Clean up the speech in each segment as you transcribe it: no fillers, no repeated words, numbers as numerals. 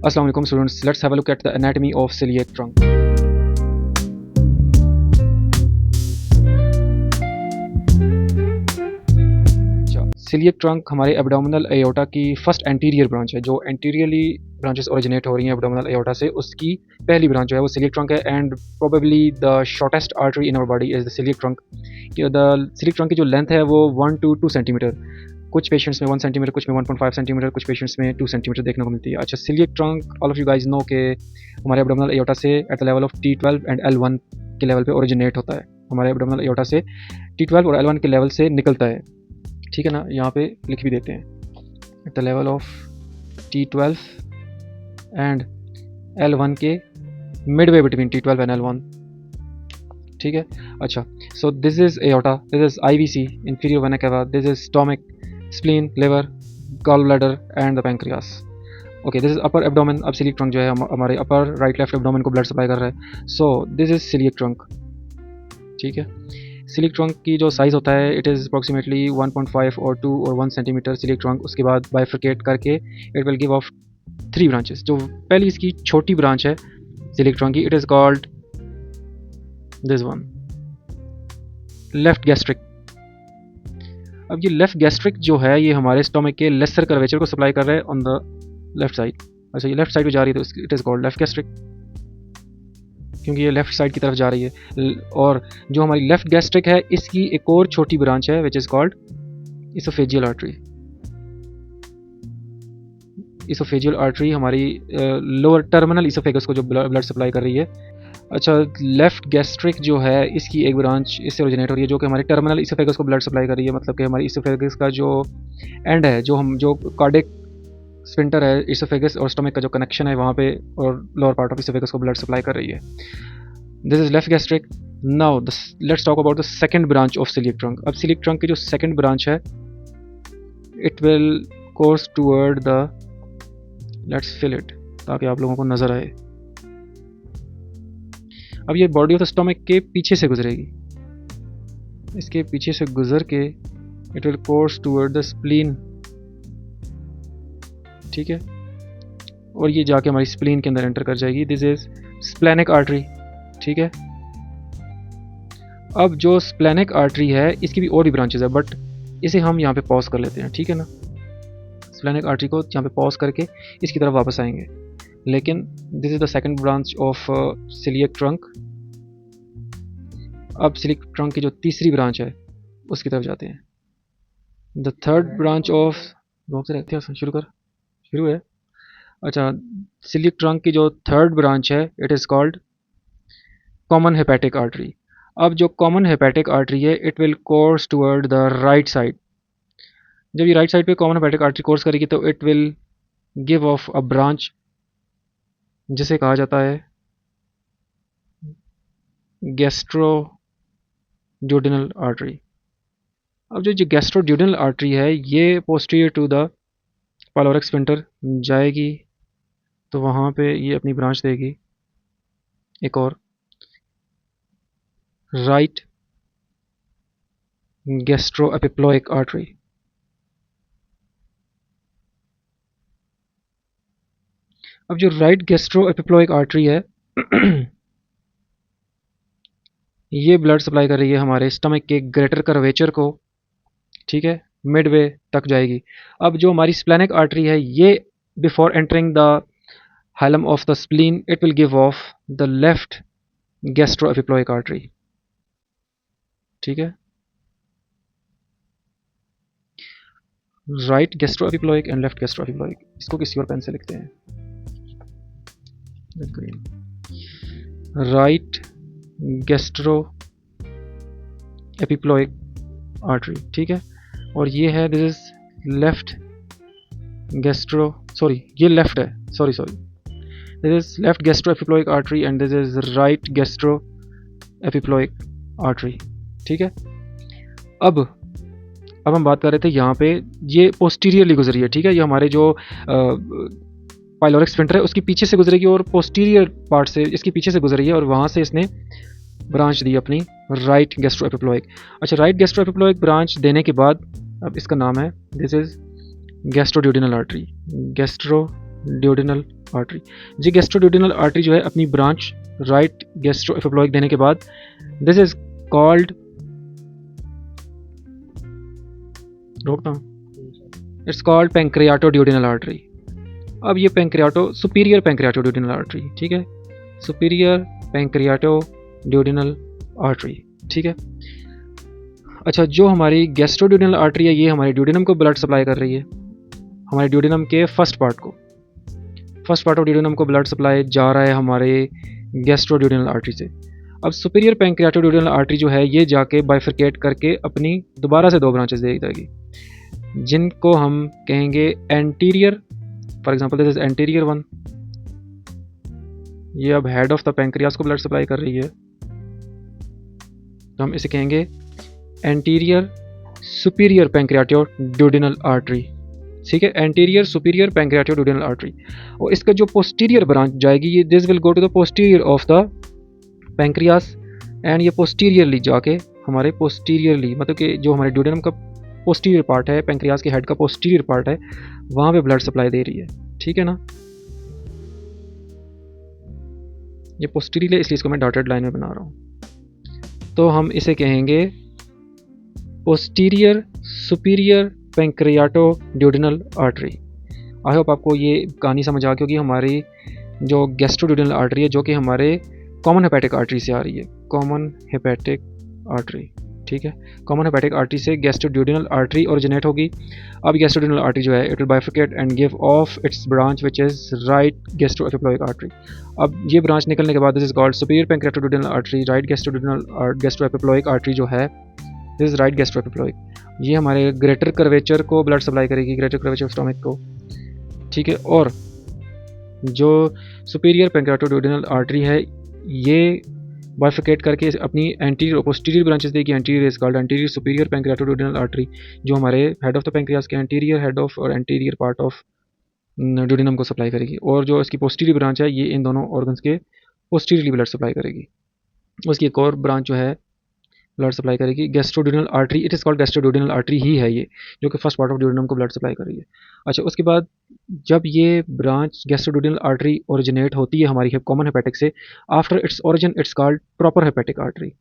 Assalamu alaikum students, let's have a look at the anatomy of celiac trunk. Celiac trunk हमारे abdominal aorta की first anterior branch है, जो anteriorly branches originate हो रही हैं abdominal aorta से, उसकी पहली ब्रांच जो है वो celiac trunk है and probably the shortest artery in our body is the celiac trunk. The celiac trunk की जो लेंथ है वो 1 to 2 सेंटीमीटर, कुछ पेशेंट्स में 1 सेंटीमीटर, कुछ में 1.5 सेंटीमीटर, कुछ पेशेंट्स में 2 सेंटीमीटर देखने को मिलती है. अच्छा, celiac trunk all of you guys know के हमारे abdominal aorta से at the level of T12 and L1 के लेवल पे ओरिजिनेट होता है. हमारे abdominal aorta से T12 और L1 के लेवल से निकलता है, ठीक है ना. यहाँ पे लिख भी देते हैं eight the level of T12 and L1 के Midway between T12 and L1, ठीक है. अच्छा, so this is aorta, this is IVC, inferior vena cava, this is stomach, spleen, liver, gall bladder and the pancreas. Okay, this is upper abdomen. अब celiac trunk जो है हमारे upper right left abdomen को blood supply कर रहा है. So this is celiac trunk, ठीक है. celiac trunk की जो साइज़ होता है इट इज़ अप्रॉक्सीमेटली 1.5 और 2 और 1 सेंटीमीटर celiac trunk. उसके बाद बाइफर्केट करके it will give of 3 branches. जो पहली इसकी छोटी ब्रांच है celiac trunk की, it is called this one, left gastric. अब ये लेफ्ट गैस्ट्रिक जो है ये हमारे स्टोमक के लेसर कर्वेचर को सप्लाई कर रहा है ऑन द लेफ्ट साइड. अच्छा, ये लेफ्ट साइड पे जा रही है तो it is called left gastric, क्योंकि ये लेफ्ट साइड की तरफ जा रही है. और जो हमारी लेफ्ट गैस्ट्रिक है इसकी एक और छोटी ब्रांच है which is called oesophageal artery. Oesophageal artery हमारी लोअर टर्मिनल इसोफेगस को जो ब्लड सप्लाई कर रही है. अच्छा, लेफ्ट गैस्ट्रिक जो है इसकी एक ब्रांच इससे ओरिजिनेट हो रही है जो कि हमारी टर्मिनल इसोफेगस को ब्लड सप्लाई कर रही है. मतलब कि हमारी इसोफेगस का जो एंड है, जो कार्डिक स्फिंक्टर है, इसोफेगस और स्टमक का जो कनेक्शन है वहाँ पे, और लोअर पार्ट ऑफ इसोफेगस को ब्लड सप्लाई कर रही है. This is left gastric. Now let's talk about the second branch of celiac trunk. अब celiac trunk की जो सेकंड ब्रांच है it will course toward the, let's fill it ताकि आप लोगों को नज़र आए. अब ये बॉडी ऑफ द स्टमक के पीछे से गुजरेगी, इसके पीछे से गुजर के it will course toward the spleen, ठीक है. और ये जाके हमारी स्प्लीन के अंदर एंटर कर जाएगी. दिस इज स्प्लेनिक आर्टरी, ठीक है. अब जो स्प्लेनिक आर्टरी है इसकी भी और भी ब्रांचेस है, बट इसे हम यहाँ पे पॉज कर लेते हैं, ठीक है ना. स्प्लेनिक आर्टरी को यहाँ पे पॉज करके इसकी तरफ वापस आएंगे. लेकिन this is the second branch of celiac trunk. अब celiac trunk की जो तीसरी ब्रांच है उसकी तरफ जाते हैं. द थर्ड ब्रांच ऑफ, शुरू है. अच्छा, celiac trunk की जो थर्ड ब्रांच है it is called common hepatic artery. अब जो कॉमन हेपेटिक आर्टरी है it will course toward the right side. जब ये राइट साइड पे कॉमन हेपेटिक आर्टरी कोर्स करेगी तो it will give of a branch जिसे कहा जाता है गैस्ट्रोड्यूडेनल आर्टरी. अब जो गैस्ट्रोड्यूडेनल आर्टरी है ये posterior to the pyloric sphincter जाएगी, तो वहाँ पे ये अपनी ब्रांच देगी एक और, राइट गैस्ट्रोएपिप्लोइक आर्टरी. अब जो राइट गैस्ट्रोएपिप्लोइक आर्टरी है ये ब्लड सप्लाई कर रही है हमारे स्टमक के ग्रेटर कर्वेचर को, ठीक है, मिडवे तक जाएगी. अब जो हमारी स्प्लेनिक आर्टरी है ये before entering the hilum of the spleen it will give of the left gastroepiploic artery, ठीक है. Right gastroepiploic and left gastroepiploic, इसको किसी और पेन से लिखते हैं. राइट गैस्ट्रो एपिप्लोइक आर्टरी, ठीक है. और ये है this is left gastro, sorry ये लेफ्ट है, sorry this is left gastro epiploic artery and this is right gastro epiploic artery, ठीक है. अब हम बात कर रहे थे यहाँ पे ये पोस्टीरियरली गुजरी है, ठीक है. ये हमारे जो पाइलोरिक स्फिंक्टर है उसकी पीछे से गुजरेगी और पोस्टीरियर पार्ट से इसकी पीछे से गुजरी है और वहाँ से इसने ब्रांच दी अपनी राइट गैस्ट्रोएपिप्लोइक. अच्छा, राइट गैस्ट्रोएपिप्लोइक ब्रांच देने के बाद अब इसका नाम है this is गैस्ट्रोड्यूडेनल artery, gastroduodenal artery. ये गैस्ट्रोड्यूडेनल आर्टरी जो है अपनी ब्रांच राइट गैस्ट्रोएपिप्लोइक देने के बाद दिस इज कॉल्ड, रोकता हूँ, इट्स कॉल्ड पैंक्रियाटोड्यूडेनल आर्टरी। अब ये सुपीरियर पैंक्रियाटोड्यूडेनल आर्टरी, ठीक है, सुपीरियर पैंक्रियाटोड्यूडेनल आर्टरी, ठीक है। अच्छा, जो हमारी गैस्ट्रोड्यूडेनल आर्टरी है ये हमारे ड्यूडेनम को ब्लड सप्लाई कर रही है, हमारे ड्यूडेनम के फर्स्ट पार्ट ऑफ ड्यूडेनम को ब्लड सप्लाई जा रहा है हमारे गैस्ट्रोड्यूडेनल आर्टरी से। अब सुपीरियर पैंक्रियाटोड्यूडेनल आर्टरी जो है ये जाके बाइफरकेट करके अपनी दोबारा से 2 ब्रांचेस दे देगी, जिनको हम कहेंगे anterior. For example this is anterior 1, ये अब हेड ऑफ द पैंक्रियास को ब्लड सप्लाई कर रही है, तो हम इसे कहेंगे एंटीरियर सुपीरियर पैंक्रियाटोड्यूडेनल आर्टरी, ठीक है, एंटीरियर सुपीरियर पैंक्रियाटोड्यूडेनल आर्टरी। और इसका जो पोस्टीरियर ब्रांच जाएगी ये this will go to the posterior of the pancreas, and ये पोस्टीरियरली जाके हमारे पोस्टीरियरली, मतलब कि जो हमारे ड्यूडेनम का पोस्टीरियर पार्ट है, पैंक्रियास के हेड का पोस्टीरियर पार्ट है, वहाँ पे ब्लड सप्लाई दे रही है, ठीक है ना। ये पोस्टीरियर है इसलिए इसको मैं डॉटेड लाइन में बना रहा हूँ। तो हम इसे कहेंगे posterior superior pancreaticoduodenal artery. I hope आपको ये कहानी समझ आ गई होगी। हमारी जो गैस्ट्रोड्यूडेनल आर्टरी है जो कि हमारे कॉमन हेपेटिक आर्टरी से आ रही है, कॉमन हेपेटिक आर्टरी, ठीक है, कॉमन हेपेटिक आर्टरी से गैस्ट्रोड्यूडेनल आर्टरी ओरिजिनेट होगी। अब गैस्ट्रोड्यूडेनल आर्टरी जो है it will bifurcate and give off its branch which is right gastroepiploic artery. अब ये ब्रांच निकलने के बाद this is called superior pancreaticoduodenal artery, right gastroepiploic artery जो है दिस इज राइट गैस्ट्रोएपिप्लोइक। ये हमारे ग्रेटर कर्वेचर को ब्लड सप्लाई करेगी, ग्रेटर कर्वेचर ऑफ स्टमक को, ठीक है। और जो सुपीरियर पैंक्रियाटोड्यूडेनल आर्टरी है ये बाइफरकेट करके अपनी एंटीरियर पोस्टीरियर ब्रांचेस देगी, anterior is called anterior superior pancreaticoduodenal artery, जो हमारे हेड ऑफ द पैंक्रियास के एंटीरियर हेड ऑफ और एंटीरियर पार्ट ऑफ ड्यूडेनम को सप्लाई करेगी। और जो इसकी पोस्टीरियर ब्रांच है ये इन दोनों ऑर्गन्स के पोस्टीरियरली ब्लड सप्लाई करेगी। उसकी एक और ब्रांच जो है ब्लड सप्लाई करेगी gastroduodenal artery, it is called gastroduodenal artery ही है ये, जो कि फर्स्ट पार्ट ऑफ ड्यूडेनम को ब्लड सप्लाई कर रही है। अच्छा, उसके बाद जब ये ब्रांच गैस्ट्रोड्यूडेनल आर्टरी ओरिजिनेट होती है हमारी कॉमन हेपेटिक से, after its origin it's called proper hepatic artery,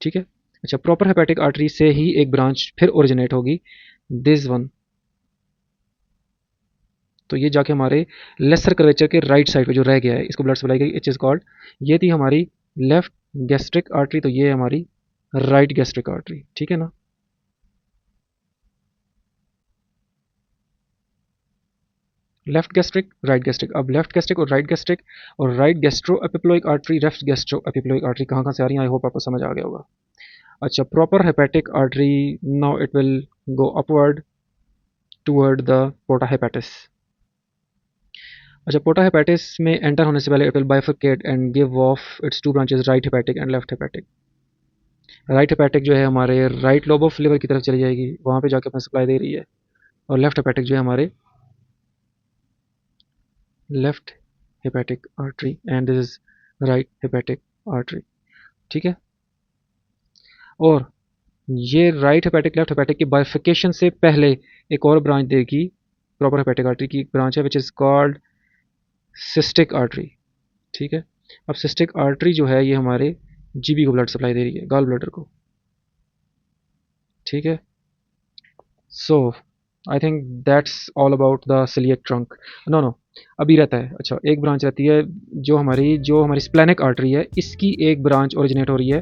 ठीक है। अच्छा, प्रॉपर हेपेटिक आर्टरी से ही एक ब्रांच फिर ओरिजिनेट होगी, दिस वन। तो ये जाके हमारे लेसर कर्वेचर के राइट साइड पे जो रह गया है इसको ब्लड सप्लाई करेगी, इट इज़ कॉल्ड, ये थी हमारी लेफ्ट गैस्ट्रिक आर्टरी, तो ये है हमारी राइट गैस्ट्रिक आर्टरी, ठीक है ना। Left gastric, right gastric. अब लेफ्ट गैस्ट्रिक और right gastro epiploic artery, left gastro epiploic artery कहाँ कहाँ से आ रही है, आई होप आपको समझ आ गया होगा। अच्छा, proper hepatic artery, now it will go upward toward the porta hepatis. अच्छा, पोर्टा हेपेटिस में एंटर होने से पहले it will bifurcate and give off its 2 branches, right hepatic and left hepatic. Right hepatic जो है हमारे राइट लोब ऑफ लिवर की तरफ चली जाएगी, वहाँ पे जाके अपना सप्लाई दे रही है। और लेफ्ट हेपेटिक जो है हमारे left hepatic artery and this is right hepatic artery, ठीक है। और ये राइट हेपेटिक लेफ्ट हेपेटिक की बाइफिकेशन से पहले एक और ब्रांच देगी प्रॉपर हेपेटिक आर्टरी की, एक ब्रांच है which is called cystic artery, ठीक है। अब सिस्टिक आर्टरी जो है ये हमारे जीबी को ब्लड सप्लाई दे रही है, गॉल ब्लडर को, ठीक है। So I think that's all about the coeliac trunk. नो अभी रहता है। अच्छा, एक ब्रांच रहती है जो हमारी स्प्लेनिक आर्टरी है, इसकी एक ब्रांच ओरिजिनेट हो रही है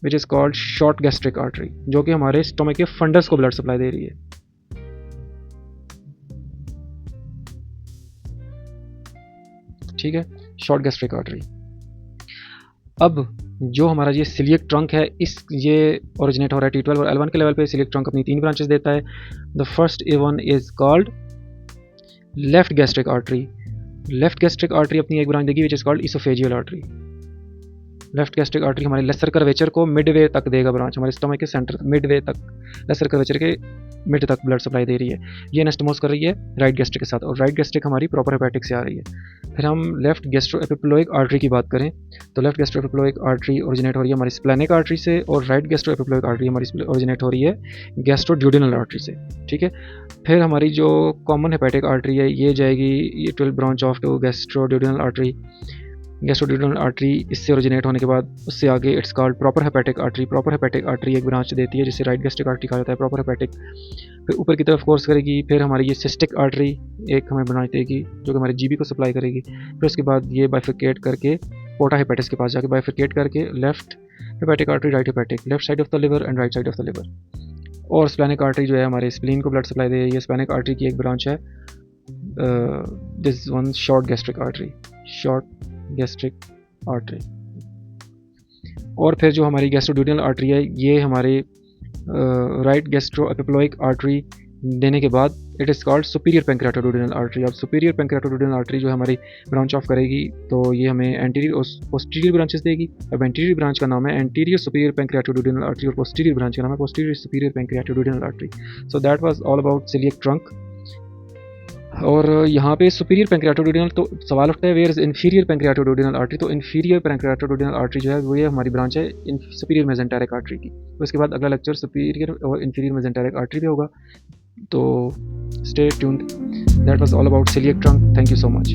which is called short gastric artery, जो कि हमारे स्टोमक के फंडस को ब्लड सप्लाई दे रही है, ठीक है, शॉर्ट गैस्ट्रिक आर्टरी। अब जो हमारा ये सिलिएक ट्रंक है ये ओरिजिनेट हो रहा है T12 और L1 के लेवल पे। सिलिएक ट्रंक अपनी 3 ब्रांचेस देता है। The first one is called left gastric artery. Left gastric artery अपनी एक ब्रांच देगी which is called oesophageal artery. Left gastric artery हमारे लेसर कर्वेचर को मिडवे तक देगा ब्रांच, हमारे स्टमक के सेंटर मिडवे तक, लेसर कर्वेचर के मिड तक ब्लड सप्लाई दे रही है। ये एनास्टोमोस कर रही है राइट गैस्ट्रिक के साथ, और राइट गैस्ट्रिक हमारी प्रॉपर हेपेटिक से आ रही है। फिर हम लेफ्ट गैस्ट्रो एपिप्लोइक आर्टरी की बात करें तो left gastro epiploic artery originate हो रही है हमारी स्प्लेनिक आर्टरी से, और राइट गैस्ट्रो एपिप्लोइक आर्टरी हमारी ओरिजिनेट हो रही है गैस्ट्रोड्यूडेनल आर्टरी से। ठीक है, फिर हमारी जो कॉमन हेपेटिक आर्टरी है ये जाएगी, ये 12 branch off to gastroduodenal artery. Gastroduodenal artery इससे ओरिजिनेट होने के बाद उससे आगे it's called proper hepatic artery. Proper hepatic artery एक ब्रांच देती है जिसे राइट गैस्ट्रिक आर्टरी कहा जाता है, प्रॉपर हेपेटिक। फिर ऊपर की तरफ कोर्स करेगी, फिर हमारी ये सिस्टिक आर्टरी एक हमें ब्रांच देगी जो कि हमारे जीबी को सप्लाई करेगी। फिर उसके बाद ये बाइफिकेट करके पोर्टा हेपेटिस के पास जाके बाइफिकेट करके left hepatic artery right hepatic, left side of the liver and right side of the liver. और स्प्लेनिक आर्टरी जो है हमारे स्प्लीन को ब्लड सप्लाई दे रही है। स्प्लेनिक आर्टरी की एक ब्रांच है this one short gastric artery, short gastric artery. और फिर जो हमारी गैस्ट्रोड्यूडेनल आर्टरी है ये हमारे राइट गैस्ट्रो एपिप्लोइक आर्टरी देने के बाद it is called superior pancreaticoduodenal artery. अब सुपीरियर पैंक्रियाटोड्यूडेनल आर्टरी जो हमारी ब्रांच ऑफ करेगी तो ये हमें एंटीरियर और पोस्टीरियर ब्रांचेस देगी। अब एंटीरियर ब्रांच का नाम है एंटीरियर सुपीरियर पैंक्रियाटोड्यूडेनल आर्टरी और पोस्टीरियर ब्रांच का नाम है posterior superior pancreaticoduodenal artery. So that was all about celiac trunk. और यहाँ पे सुपीरियर पैंक्रियाटोड्यूडेनल तो सवाल उठता है where is inferior pancreaticoduodenal artery. तो इन्फीरियर पैंक्रियाटोड्यूडेनल आर्टरी जो है वो ये हमारी ब्रांच है सुपीरियर मेसेंटेरिक आर्टरी की। तो इसके बाद अगला लेक्चर सुपीरियर और इन्फीरियर मेसेंटेरिक आर्टरी पे होगा, तो stay tuned. That was all about celiac trunk. Thank you so much.